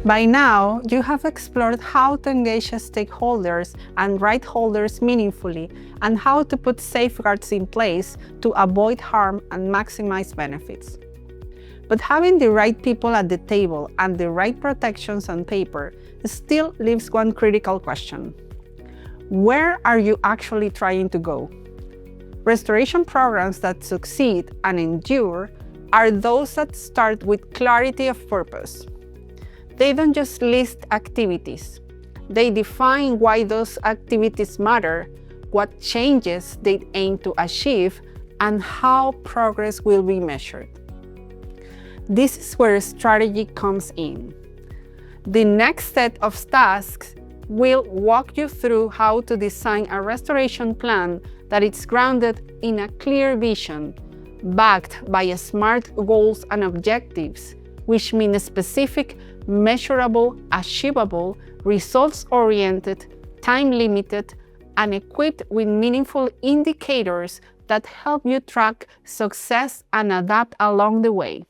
By now, you have explored how to engage stakeholders and right holders meaningfully and how to put safeguards in place to avoid harm and maximize benefits. But having the right people at the table and the right protections on paper still leaves one critical question. Where are you actually trying to go? Restoration programs that succeed and endure are those that start with clarity of purpose. They don't just list activities. They define why those activities matter, what changes they aim to achieve, and how progress will be measured. This is where strategy comes in. The next set of tasks will walk you through how to design a restoration plan that is grounded in a clear vision, backed by SMART goals and objectives, which mean specific, measurable, achievable, results-oriented, time-limited, and equipped with meaningful indicators that help you track success and adapt along the way.